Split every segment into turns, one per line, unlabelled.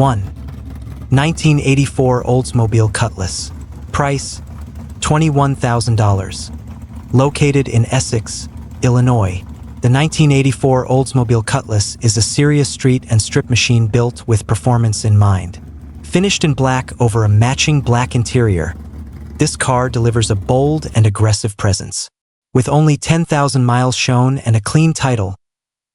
1. 1984 Oldsmobile Cutlass. Price, $21,000. Located in Essex, Illinois. The 1984 Oldsmobile Cutlass is a serious street and strip machine built with performance in mind. Finished in black over a matching black interior, this car delivers a bold and aggressive presence. With only 10,000 miles shown and a clean title,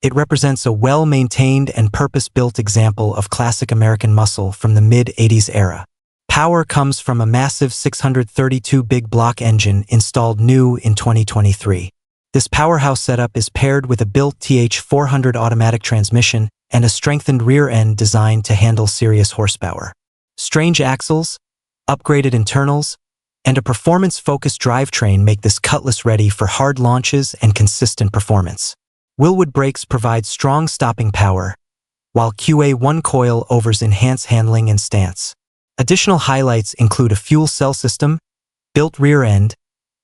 it represents a well-maintained and purpose-built example of classic American muscle from the mid-80s era. Power comes from a massive 632 big block engine installed new in 2023. This powerhouse setup is paired with a built TH400 automatic transmission and a strengthened rear end designed to handle serious horsepower. Strange axles, upgraded internals, and a performance-focused drivetrain make this Cutlass ready for hard launches and consistent performance. Wilwood brakes provide strong stopping power, while QA1 coil overs enhance handling and stance. Additional highlights include a fuel cell system, built rear end,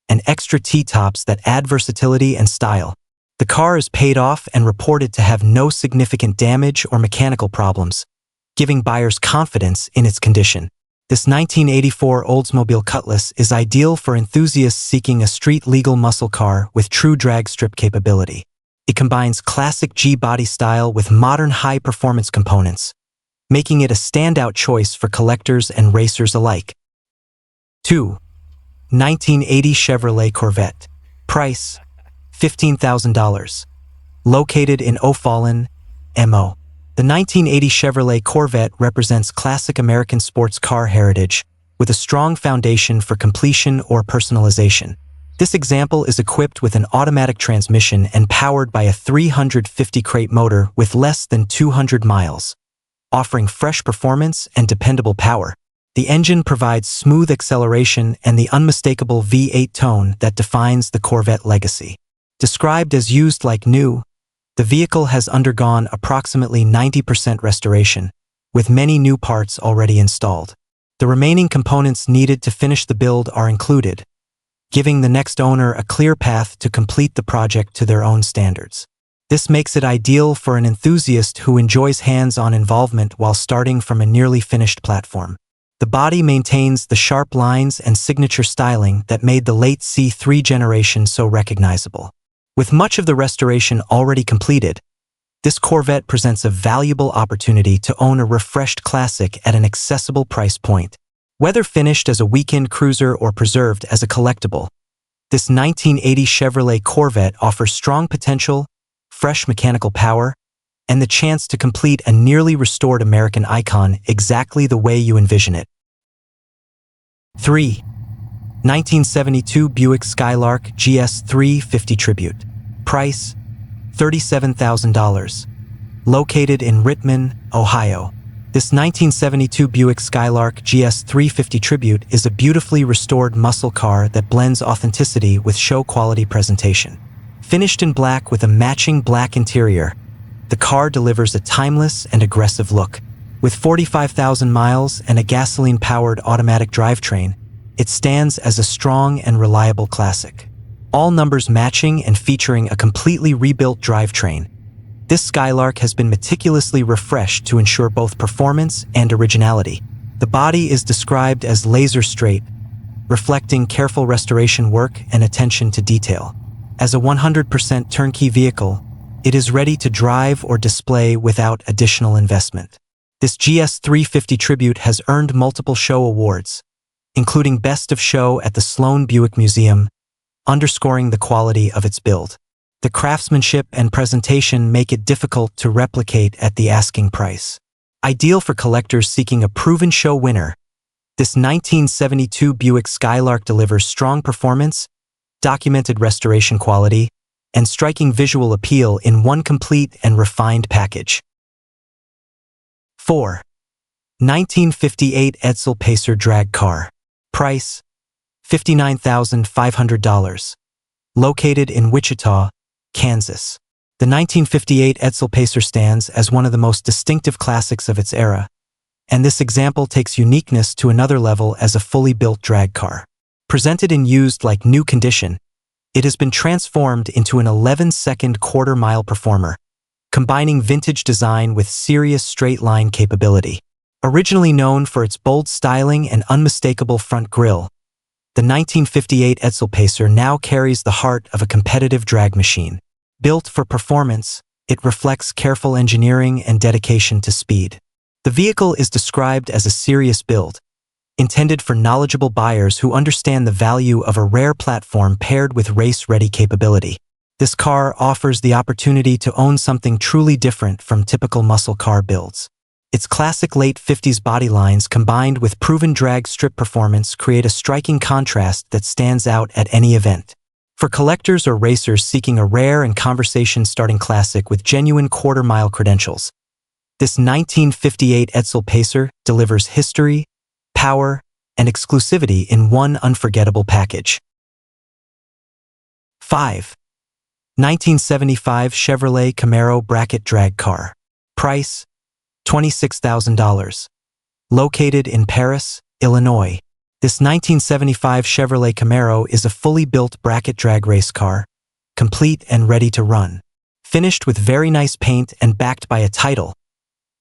and extra T-tops that add versatility and style. The car is paid off and reported to have no significant damage or mechanical problems, giving buyers confidence in its condition. This 1984 Oldsmobile Cutlass is ideal for enthusiasts seeking a street-legal muscle car with true drag strip capability. It combines classic G-body style with modern high-performance components, making it a standout choice for collectors and racers alike. 2. 1980 Chevrolet Corvette. Price, $15,000. Located in O'Fallon, MO. The 1980 Chevrolet Corvette represents classic American sports car heritage with a strong foundation for completion or personalization. This example is equipped with an automatic transmission and powered by a 350 crate motor with less than 200 miles, offering fresh performance and dependable power. The engine provides smooth acceleration and the unmistakable V8 tone that defines the Corvette legacy. Described as used like new, the vehicle has undergone approximately 90% restoration, with many new parts already installed. The remaining components needed to finish the build are included, giving the next owner a clear path to complete the project to their own standards. This makes it ideal for an enthusiast who enjoys hands-on involvement while starting from a nearly finished platform. The body maintains the sharp lines and signature styling that made the late C3 generation so recognizable. With much of the restoration already completed, this Corvette presents a valuable opportunity to own a refreshed classic at an accessible price point. Whether finished as a weekend cruiser or preserved as a collectible, this 1980 Chevrolet Corvette offers strong potential, fresh mechanical power, and the chance to complete a nearly restored American icon exactly the way you envision it. 3. 1972 Buick Skylark GS350 Tribute. Price, $37,000. Located in Rittman, Ohio. This 1972 Buick Skylark GS350 Tribute is a beautifully restored muscle car that blends authenticity with show-quality presentation. Finished in black with a matching black interior, the car delivers a timeless and aggressive look. With 45,000 miles and a gasoline-powered automatic drivetrain, it stands as a strong and reliable classic. All numbers matching and featuring a completely rebuilt drivetrain, this Skylark has been meticulously refreshed to ensure both performance and originality. The body is described as laser straight, reflecting careful restoration work and attention to detail. As a 100% turnkey vehicle, it is ready to drive or display without additional investment. This GS350 Tribute has earned multiple show awards, including Best of Show at the Sloan Buick Museum, underscoring the quality of its build. The craftsmanship and presentation make it difficult to replicate at the asking price. Ideal for collectors seeking a proven show winner, this 1972 Buick Skylark delivers strong performance, documented restoration quality, and striking visual appeal in one complete and refined package. 4. 1958 Edsel Pacer Drag Car. Price, $59,500. Located in Wichita, Kansas. The 1958 Edsel Pacer stands as one of the most distinctive classics of its era, and this example takes uniqueness to another level as a fully built drag car. Presented in used like new condition, it has been transformed into an 11-second quarter-mile performer, combining vintage design with serious straight-line capability. Originally known for its bold styling and unmistakable front grille, the 1958 Edsel Pacer now carries the heart of a competitive drag machine. Built for performance, it reflects careful engineering and dedication to speed. The vehicle is described as a serious build, intended for knowledgeable buyers who understand the value of a rare platform paired with race-ready capability. This car offers the opportunity to own something truly different from typical muscle car builds. Its classic late 50s body lines combined with proven drag strip performance create a striking contrast that stands out at any event. For collectors or racers seeking a rare and conversation-starting classic with genuine quarter-mile credentials, this 1958 Edsel Pacer delivers history, power, and exclusivity in one unforgettable package. 5. 1975 Chevrolet Camaro Bracket Drag Car. Price: $26,000. Located in Paris, Illinois. This 1975 Chevrolet Camaro is a fully built bracket drag race car, complete and ready to run. Finished with very nice paint and backed by a title,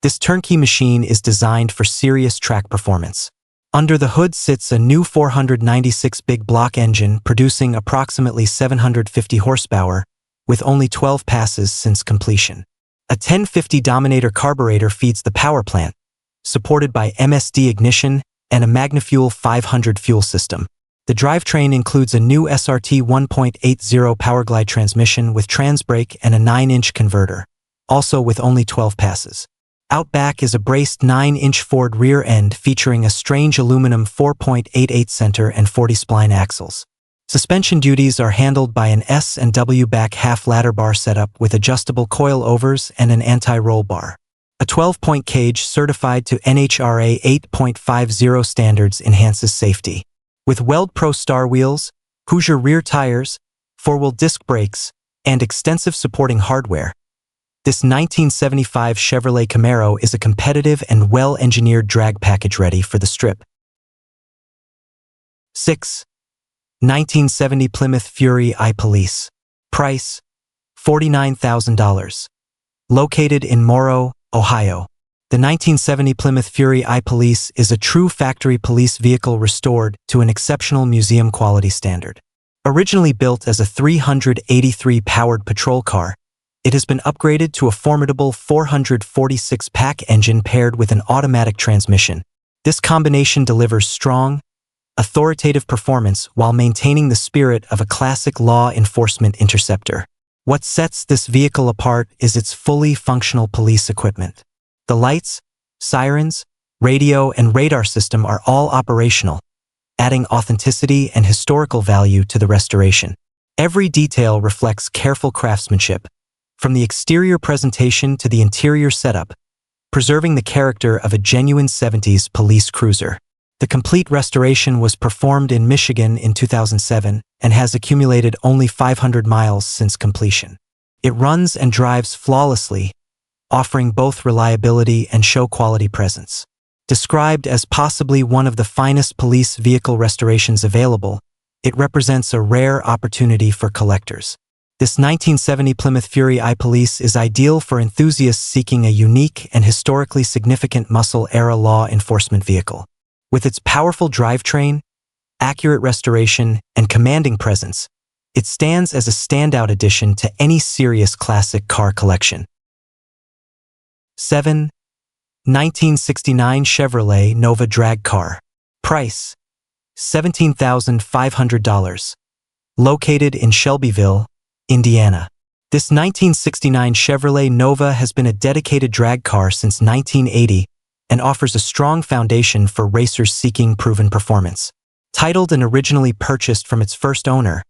this turnkey machine is designed for serious track performance. Under the hood sits a new 496 big block engine producing approximately 750 horsepower, with only 12 passes since completion. A 1050 Dominator carburetor feeds the power plant, supported by MSD ignition and a MagnaFuel 500 fuel system. The drivetrain includes a new SRT 1.80 Powerglide transmission with Transbrake and a 9-inch converter, also with only 12 passes. Out back is a braced 9-inch Ford rear end featuring a strange aluminum 4.88 center and 40 spline axles. Suspension duties are handled by an S&W back half ladder bar setup with adjustable coilovers and an anti-roll bar. A 12-point cage certified to NHRA 8.50 standards enhances safety. With Weld Pro Star wheels, Hoosier rear tires, 4-wheel disc brakes, and extensive supporting hardware, this 1975 Chevrolet Camaro is a competitive and well-engineered drag package ready for the strip. 6. 1970 Plymouth Fury I-Police. Price: $49,000. Located in Morrow, Ohio. The 1970 Plymouth Fury I-Police is a true factory police vehicle restored to an exceptional museum quality standard. Originally built as a 383-powered patrol car, it has been upgraded to a formidable 446-pack engine paired with an automatic transmission. This combination delivers strong, authoritative performance while maintaining the spirit of a classic law enforcement interceptor. What sets this vehicle apart is its fully functional police equipment. The lights, sirens, radio, and radar system are all operational, adding authenticity and historical value to the restoration. Every detail reflects careful craftsmanship, from the exterior presentation to the interior setup, preserving the character of a genuine 70s police cruiser. The complete restoration was performed in Michigan in 2007 and has accumulated only 500 miles since completion. It runs and drives flawlessly, offering both reliability and show-quality presence. Described as possibly one of the finest police vehicle restorations available, it represents a rare opportunity for collectors. This 1970 Plymouth Fury I-Police is ideal for enthusiasts seeking a unique and historically significant muscle-era law enforcement vehicle. With its powerful drivetrain, accurate restoration, and commanding presence, it stands as a standout addition to any serious classic car collection. 7. 1969 Chevrolet Nova Drag Car. Price: $17,500. Located in Shelbyville, Indiana. This 1969 Chevrolet Nova has been a dedicated drag car since 1980 and offers a strong foundation for racers seeking proven performance. Titled and originally purchased from its first owner,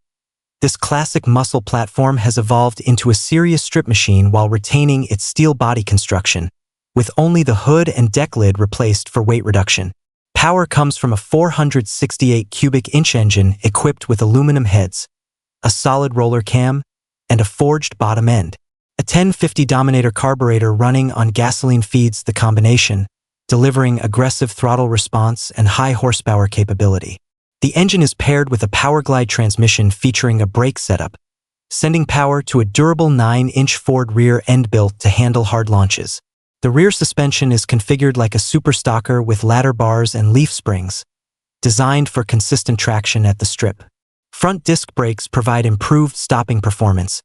this classic muscle platform has evolved into a serious strip machine while retaining its steel body construction, with only the hood and deck lid replaced for weight reduction. Power comes from a 468 cubic inch engine equipped with aluminum heads, a solid roller cam, and a forged bottom end. A 1050 Dominator carburetor running on gasoline feeds the combination, delivering aggressive throttle response and high horsepower capability. The engine is paired with a Powerglide transmission featuring a brake setup, sending power to a durable 9-inch Ford rear end built to handle hard launches. The rear suspension is configured like a superstocker with ladder bars and leaf springs, designed for consistent traction at the strip. Front disc brakes provide improved stopping performance,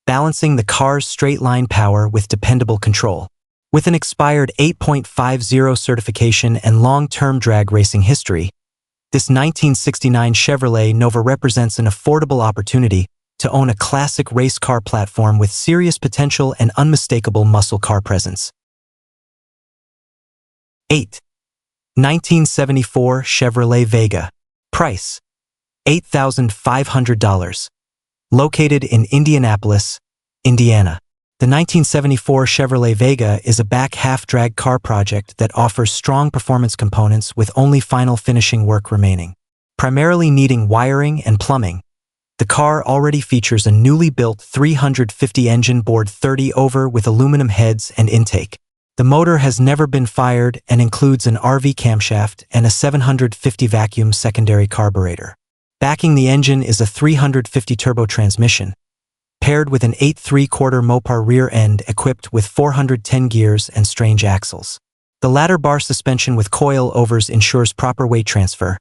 balancing the car's straight-line power with dependable control. With an expired 8.50 certification and long-term drag racing history, this 1969 Chevrolet Nova represents an affordable opportunity to own a classic race car platform with serious potential and unmistakable muscle car presence. 8. 1974 Chevrolet Vega. Price: $8,500. Located in Indianapolis, Indiana. The 1974 Chevrolet Vega is a back half-drag car project that offers strong performance components with only final finishing work remaining. Primarily needing wiring and plumbing, the car already features a newly built 350 engine bored 30 over with aluminum heads and intake. The motor has never been fired and includes an RV camshaft and a 750 vacuum secondary carburetor. Backing the engine is a 350 turbo transmission, paired with an 8 3/4 Mopar rear end equipped with 410 gears and strange axles. The ladder bar suspension with coil overs ensures proper weight transfer,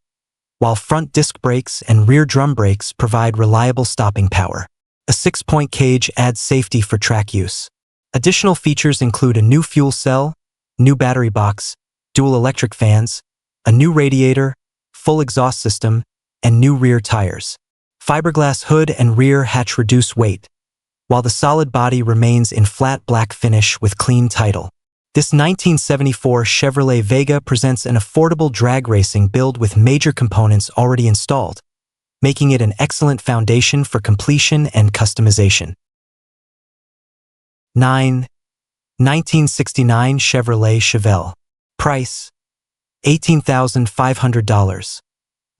while front disc brakes and rear drum brakes provide reliable stopping power. A 6-point cage adds safety for track use. Additional features include a new fuel cell, new battery box, dual electric fans, a new radiator, full exhaust system, and new rear tires. Fiberglass hood and rear hatch reduce weight, while the solid body remains in flat black finish with clean title. This 1974 Chevrolet Vega presents an affordable drag racing build with major components already installed, making it an excellent foundation for completion and customization. 9. 1969 Chevrolet Chevelle. Price: $18,500.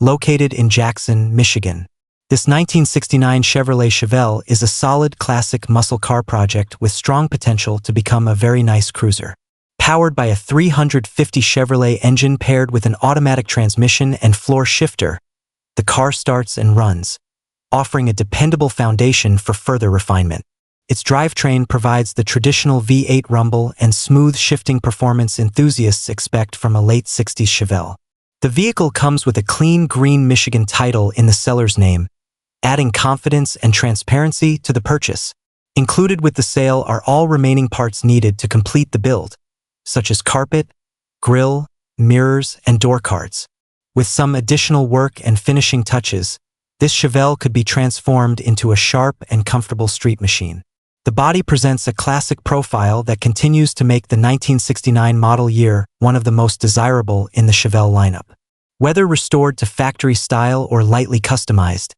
Located in Jackson, Michigan. This 1969 Chevrolet Chevelle is a solid classic muscle car project with strong potential to become a very nice cruiser. Powered by a 350 Chevrolet engine paired with an automatic transmission and floor shifter, the car starts and runs, offering a dependable foundation for further refinement. Its drivetrain provides the traditional V8 rumble and smooth shifting performance enthusiasts expect from a late 60s Chevelle. The vehicle comes with a clean green Michigan title in the seller's name, adding confidence and transparency to the purchase. Included with the sale are all remaining parts needed to complete the build, such as carpet, grille, mirrors, and door cards. With some additional work and finishing touches, this Chevelle could be transformed into a sharp and comfortable street machine. The body presents a classic profile that continues to make the 1969 model year one of the most desirable in the Chevelle lineup. Whether restored to factory style or lightly customized,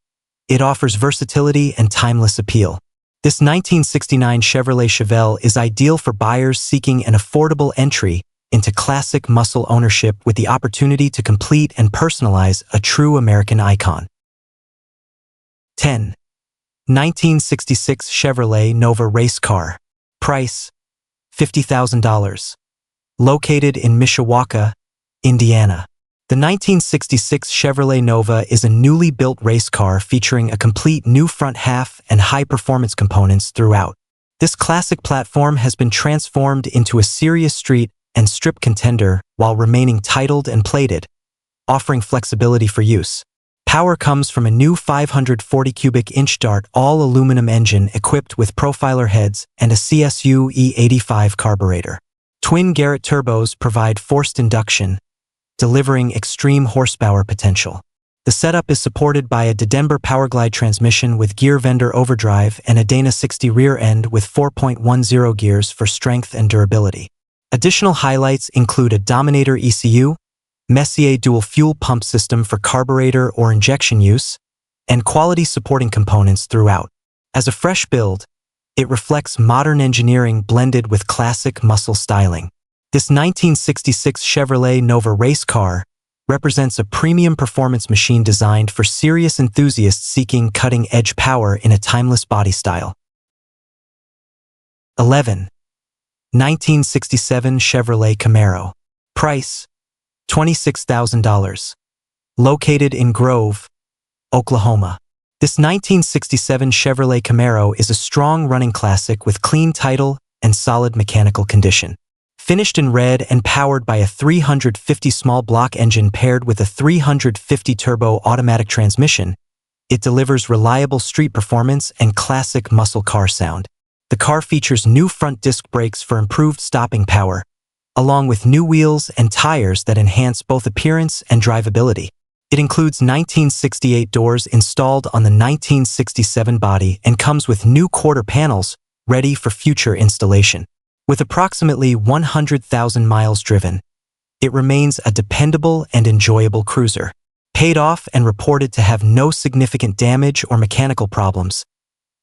it offers versatility and timeless appeal. This 1969 Chevrolet Chevelle is ideal for buyers seeking an affordable entry into classic muscle ownership with the opportunity to complete and personalize a true American icon. 10. 1966 Chevrolet Nova race car. Price: $50,000. Located in Mishawaka, Indiana. The 1966 Chevrolet Nova is a newly built race car featuring a complete new front half and high-performance components throughout. This classic platform has been transformed into a serious street and strip contender while remaining titled and plated, offering flexibility for use. Power comes from a new 540 cubic inch Dart all-aluminum engine equipped with profiler heads and a CSU E85 carburetor. Twin Garrett turbos provide forced induction, delivering extreme horsepower potential. The setup is supported by a Dedember Powerglide transmission with gear vendor overdrive and a Dana 60 rear end with 4.10 gears for strength and durability. Additional highlights include a Dominator ECU, Messier dual fuel pump system for carburetor or injection use, and quality supporting components throughout. As a fresh build, it reflects modern engineering blended with classic muscle styling. This 1966 Chevrolet Nova race car represents a premium performance machine designed for serious enthusiasts seeking cutting-edge power in a timeless body style. 11. 1967 Chevrolet Camaro. Price: $26,000. Located in Grove, Oklahoma. This 1967 Chevrolet Camaro is a strong running classic with clean title and solid mechanical condition. Finished in red and powered by a 350 small block engine paired with a 350 turbo automatic transmission, it delivers reliable street performance and classic muscle car sound. The car features new front disc brakes for improved stopping power, along with new wheels and tires that enhance both appearance and drivability. It includes 1968 doors installed on the 1967 body and comes with new quarter panels ready for future installation. With approximately 100,000 miles driven, it remains a dependable and enjoyable cruiser. Paid off and reported to have no significant damage or mechanical problems,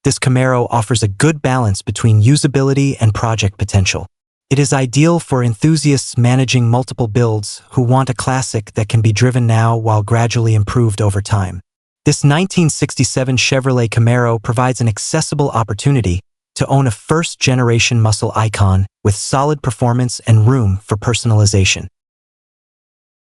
this Camaro offers a good balance between usability and project potential. It is ideal for enthusiasts managing multiple builds who want a classic that can be driven now while gradually improved over time. This 1967 Chevrolet Camaro provides an accessible opportunity to own a first-generation muscle icon with solid performance and room for personalization.